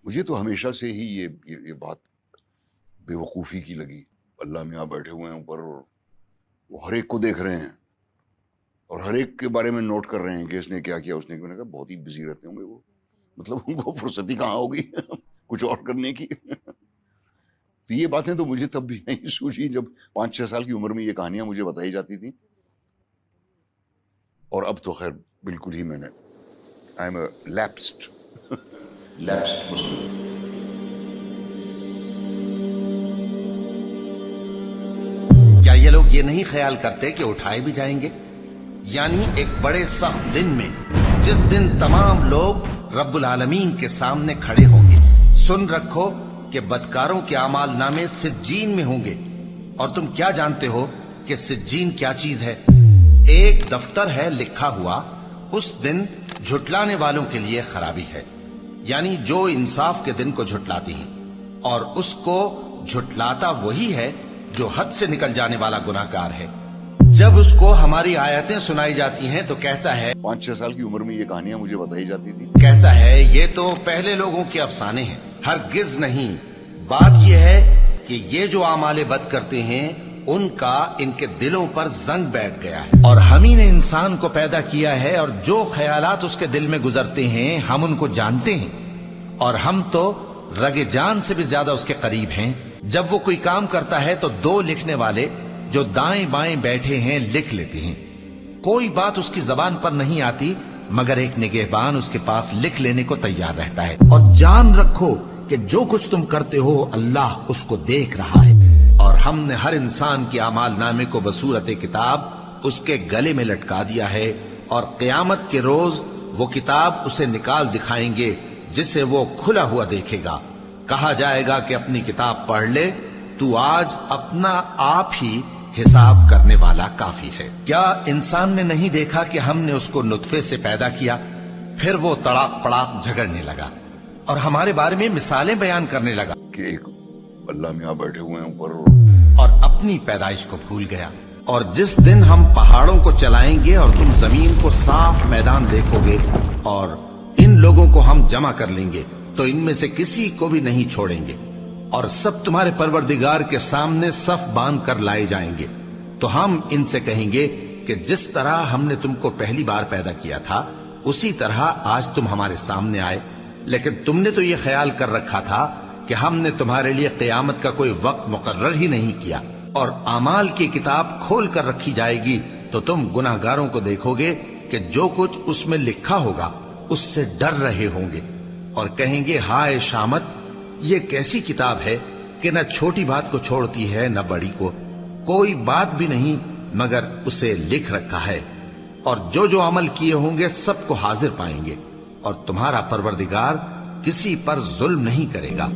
مجھے تو ہمیشہ سے ہی یہ بات بیوقوفی کی لگی. اللہ میاں بیٹھے ہوئے ہیں اوپر اور وہ ہر ایک کو دیکھ رہے ہیں اور ہر ایک کے بارے میں نوٹ کر رہے ہیں کہ اس نے کیا کیا، اس نے کہا بہت ہی بزی رہتے ہوں گے وہ، مطلب ان کو فرصت ہی کہاں ہوگی کچھ اور کرنے کی. تو یہ باتیں تو مجھے تب بھی نہیں سوچی جب 5-6 سال کی عمر میں یہ کہانیاں مجھے بتائی جاتی تھیں، اور اب تو خیر بالکل ہی میں نے آئی ایم اے لیپسڈ مسلم. کیا یہ لوگ یہ نہیں خیال کرتے کہ اٹھائے بھی جائیں گے؟ یعنی ایک بڑے سخت دن میں، جس دن تمام لوگ رب العالمین کے سامنے کھڑے ہوں گے. سن رکھو کہ بدکاروں کے اعمال نامے سجین میں ہوں گے. اور تم کیا جانتے ہو کہ سجین کیا چیز ہے؟ ایک دفتر ہے لکھا ہوا، اس دن جھٹلانے والوں کے لیے خرابی ہے. یعنی جو انصاف کے دن کو جھٹلاتی ہیں، اور اس کو جھٹلاتا وہی ہے جو حد سے نکل جانے والا گناہگار ہے. جب اس کو ہماری آیتیں سنائی جاتی ہیں تو کہتا ہے، 5-6 سال کی عمر میں یہ کہانیاں مجھے بتائی جاتی تھی. کہتا ہے یہ تو پہلے لوگوں کے افسانے ہیں. ہرگز نہیں. بات یہ ہے کہ یہ جو اعمال بد کرتے ہیں ان کا ان کے دلوں پر زنگ بیٹھ گیا ہے. اور ہم ہی نے انسان کو پیدا کیا ہے، اور جو خیالات اس کے دل میں گزرتے ہیں ہم ان کو جانتے ہیں، اور ہم تو رگ جان سے بھی زیادہ اس کے قریب ہیں. جب وہ کوئی کام کرتا ہے تو 2 لکھنے والے جو دائیں بائیں بیٹھے ہیں لکھ لیتے ہیں. کوئی بات اس کی زبان پر نہیں آتی مگر ایک نگہبان اس کے پاس لکھ لینے کو تیار رہتا ہے. اور جان رکھو کہ جو کچھ تم کرتے ہو اللہ اس کو دیکھ رہا ہے. اور ہم نے ہر انسان کے اعمال نامے کو بصورت کتاب اس کے گلے میں لٹکا دیا ہے، اور قیامت کے روز وہ کتاب اسے نکال دکھائیں گے جسے وہ کھلا ہوا دیکھے گا. کہا جائے گا کہ اپنی کتاب پڑھ لے، تو آج اپنا آپ ہی حساب کرنے والا کافی ہے. کیا انسان نے نہیں دیکھا کہ ہم نے اس کو نطفے سے پیدا کیا، پھر وہ تڑاک پڑاک جھگڑنے لگا اور ہمارے بارے میں مثالیں بیان کرنے لگا کہ ایک اللہ میاں بیٹھے ہوئے ہیں اوپر اور اپنی پیدائش کو بھول گیا. اور جس دن ہم پہاڑوں کو چلائیں گے اور تم زمین کو صاف میدان دیکھو گے، اور ان لوگوں کو ہم جمع کر لیں گے تو ان میں سے کسی کو بھی نہیں چھوڑیں گے، اور سب تمہارے پروردگار کے سامنے صف باندھ کر لائے جائیں گے. تو ہم ان سے کہیں گے کہ جس طرح ہم نے تم کو پہلی بار پیدا کیا تھا اسی طرح آج تم ہمارے سامنے آئے، لیکن تم نے تو یہ خیال کر رکھا تھا کہ ہم نے تمہارے لیے قیامت کا کوئی وقت مقرر ہی نہیں کیا. اور اعمال کی کتاب کھول کر رکھی جائے گی تو تم گناہگاروں کو دیکھو گے کہ جو کچھ اس میں لکھا ہوگا اس سے ڈر رہے ہوں گے، اور کہیں گے ہائے شامت، یہ کیسی کتاب ہے کہ نہ چھوٹی بات کو چھوڑتی ہے نہ بڑی کو، کوئی بات بھی نہیں مگر اسے لکھ رکھا ہے. اور جو عمل کیے ہوں گے سب کو حاضر پائیں گے، اور تمہارا پروردگار کسی پر ظلم نہیں کرے گا.